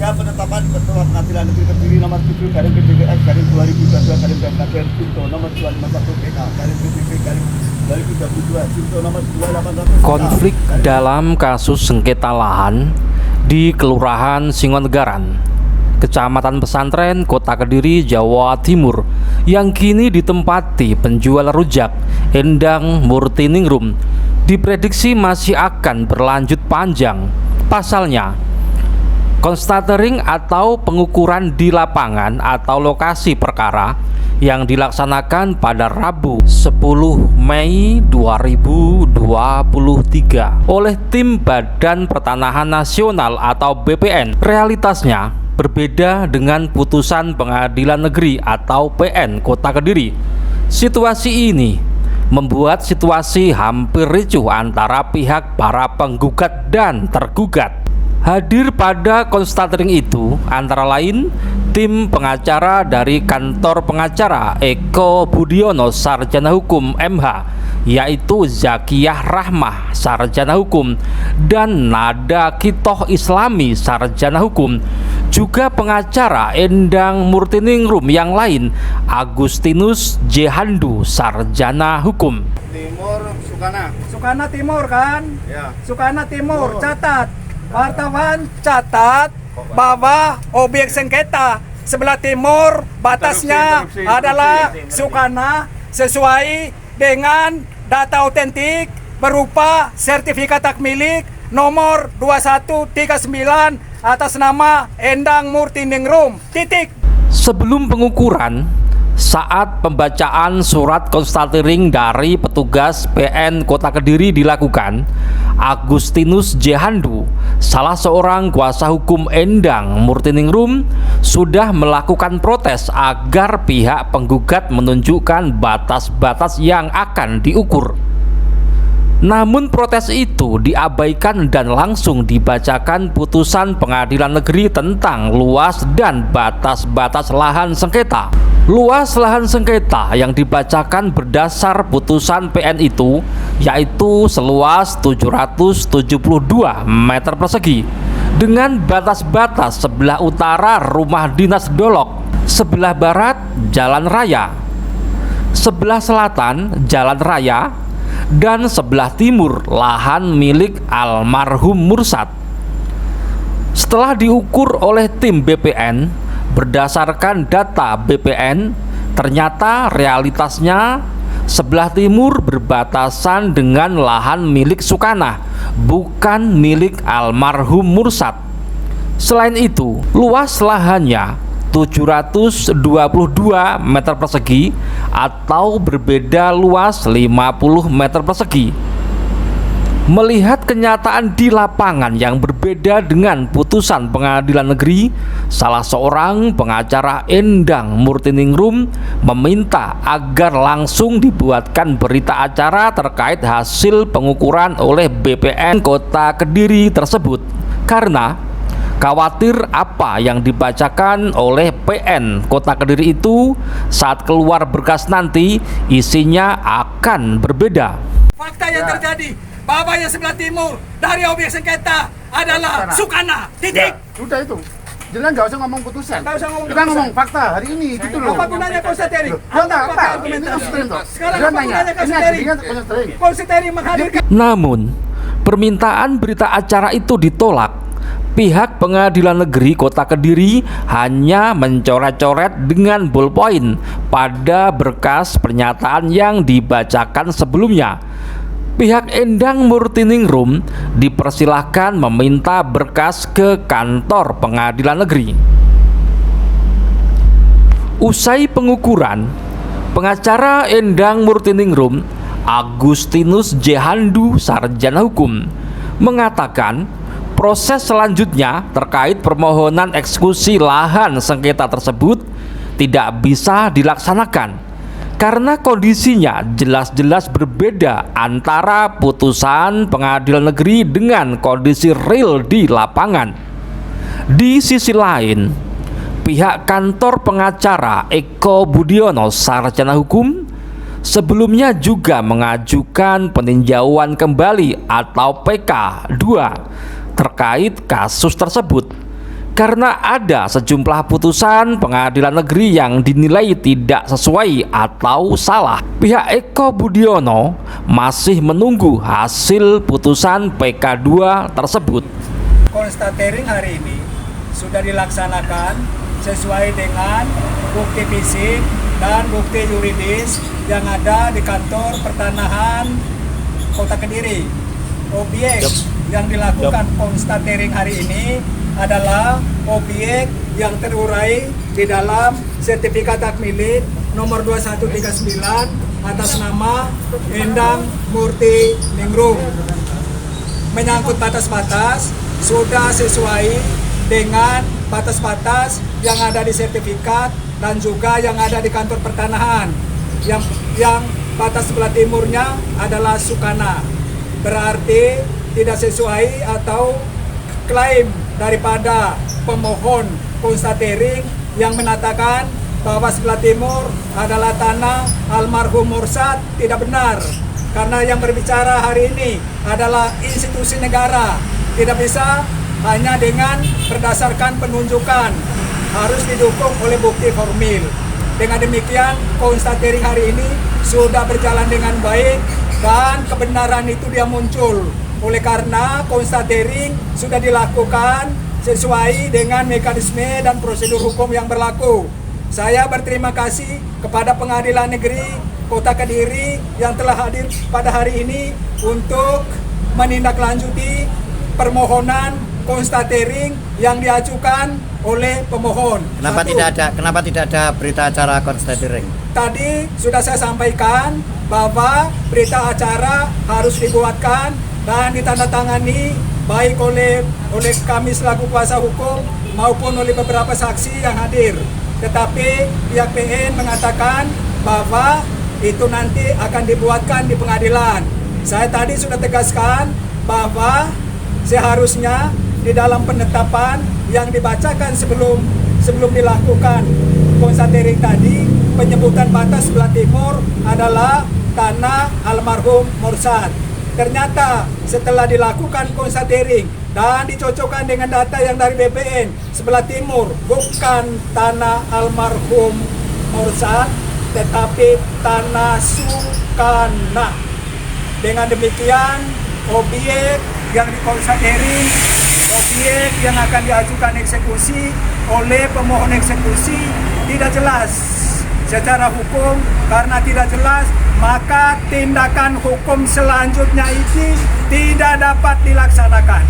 Pasca penetapan Ketua Pengadilan Negeri Kediri nomor 7 garing PDGS garing 2022 garing Bmkg Junto nomor 251 PK garing PPP garing 2022 Junto nomor 281 Konflik dalam kasus sengketa lahan di Kelurahan Singonegaran, Kecamatan Pesantren, Kota Kediri, Jawa Timur, yang kini ditempati penjual rujak Endang Murtiningrum, diprediksi masih akan berlanjut panjang. Pasalnya, konstatering atau pengukuran di lapangan atau lokasi perkara yang dilaksanakan pada Rabu 10 Mei 2023 oleh tim Badan Pertanahan Nasional atau BPN, realitasnya berbeda dengan putusan Pengadilan Negeri atau PN Kota Kediri. Situasi ini membuat situasi hampir ricuh antara pihak para penggugat dan tergugat. Hadir pada konstatering itu antara lain tim pengacara dari kantor pengacara Eko Budiono Sarjana Hukum MH, yaitu Zakiyah Rahmah Sarjana Hukum, dan Nada Kitoh Islami Sarjana Hukum, juga pengacara Endang Murtiningrum yang lain Agustinus Jehandu Sarjana Hukum. Timur Sukana Timur kan? Ya. Sukana Timur, catat. Wartawan catat bahwa objek sengketa sebelah timur batasnya adalah Sukana sesuai dengan data otentik berupa sertifikat hak milik nomor 2139 atas nama Endang Murtiningrum. Titik. Sebelum pengukuran, saat pembacaan surat konstatering dari petugas PN Kota Kediri dilakukan, Agustinus Jehandu, salah seorang kuasa hukum Endang Murtiningrum, sudah melakukan protes agar pihak penggugat menunjukkan batas-batas yang akan diukur. Namun protes itu diabaikan dan langsung dibacakan putusan Pengadilan Negeri tentang luas dan batas-batas lahan sengketa. Luas lahan sengketa yang dibacakan berdasar putusan PN itu yaitu seluas 772 meter persegi dengan batas-batas sebelah utara rumah dinas Dolok, sebelah barat jalan raya, sebelah selatan jalan raya, dan sebelah timur lahan milik almarhum Mursad. Setelah diukur oleh tim BPN berdasarkan data BPN, ternyata realitasnya sebelah timur berbatasan dengan lahan milik Sukana, bukan milik almarhum Mursad. Selain itu, luas lahannya 722 meter persegi atau berbeda luas 50 meter persegi. Melihat kenyataan di lapangan yang berbeda dengan putusan Pengadilan Negeri, salah seorang pengacara Endang Murtiningrum meminta agar langsung dibuatkan berita acara terkait hasil pengukuran oleh BPN Kota Kediri tersebut, karena khawatir apa yang dibacakan oleh PN Kota Kediri itu saat keluar berkas nanti isinya akan berbeda. Fakta yang terjadi bahwa yang sebelah timur dari objek sengketa adalah Sukana. Titik. Udah itu. Jangan nggak usah ngomong putusan. Nggak usah ngomong Kita putusan. ngomong fakta hari ini gitu loh. Apa gunanya konstatering? Enggak, Apa ini argumentasi? konstatering toh. Sekarang Jangan apa tanya. gunanya Ini konstatering? adegan konstatering. Konstatering menghadirkan. Namun, permintaan berita acara itu ditolak. Pihak Pengadilan Negeri Kota Kediri hanya mencoret-coret dengan ballpoint pada berkas pernyataan yang dibacakan sebelumnya. Pihak Endang Murtiningrum dipersilahkan meminta berkas ke kantor Pengadilan Negeri. Usai pengukuran, pengacara Endang Murtiningrum Agustinus Jehandu Sarjana Hukum mengatakan proses selanjutnya terkait permohonan eksekusi lahan sengketa tersebut tidak bisa dilaksanakan karena kondisinya jelas-jelas berbeda antara putusan Pengadilan Negeri dengan kondisi real di lapangan. Di sisi lain, pihak kantor pengacara Eko Budiono Sarjana Hukum sebelumnya juga mengajukan peninjauan kembali atau PK 2 terkait kasus tersebut. karena ada sejumlah putusan pengadilan negeri yang dinilai tidak sesuai atau salah. Pihak Eko Budiono masih menunggu hasil putusan PK2 tersebut. Konstatering hari ini sudah dilaksanakan sesuai dengan bukti fisik dan bukti yuridis yang ada di kantor pertanahan Kota Kediri. Objek yang dilakukan konstatering hari ini adalah objek yang terurai di dalam sertifikat hak milik nomor 2139 atas nama Endang Murti Ningrum. Menyangkut batas-batas sudah sesuai dengan batas-batas yang ada di sertifikat dan juga yang ada di kantor pertanahan. Yang batas sebelah timurnya adalah Sukana. Berarti tidak sesuai atau klaim daripada pemohon konstatering yang mengatakan bahwa sebelah timur adalah tanah almarhum Morsad tidak benar, karena yang berbicara hari ini adalah institusi negara, tidak bisa hanya dengan berdasarkan penunjukan, harus didukung oleh bukti formil. Dengan demikian konstatering hari ini sudah berjalan dengan baik dan kebenaran itu dia muncul. Oleh karena konstatering sudah dilakukan sesuai dengan mekanisme dan prosedur hukum yang berlaku. Saya berterima kasih kepada Pengadilan Negeri Kota Kediri yang telah hadir pada hari ini untuk menindaklanjuti permohonan konstatering yang diajukan oleh pemohon. Kenapa tidak ada berita acara konstatering? Tadi sudah saya sampaikan bahwa berita acara harus dibuatkan dan ditandatangani baik oleh kami selaku kuasa hukum maupun oleh beberapa saksi yang hadir. Tetapi pihak PN mengatakan bahwa itu nanti akan dibuatkan di pengadilan. Saya tadi sudah tegaskan bahwa seharusnya di dalam penetapan yang dibacakan sebelum dilakukan konstatering tadi, penyebutan batas sebelah timur adalah tanah almarhum Morsad. Ternyata setelah dilakukan konstatering dan dicocokkan dengan data yang dari BPN, sebelah timur bukan tanah almarhum Morsad, tetapi tanah Sukana. Dengan demikian, objek yang dikonstatering, objek yang akan diajukan eksekusi oleh pemohon eksekusi tidak jelas secara hukum. Karena tidak jelas, maka tindakan hukum selanjutnya ini tidak dapat dilaksanakan.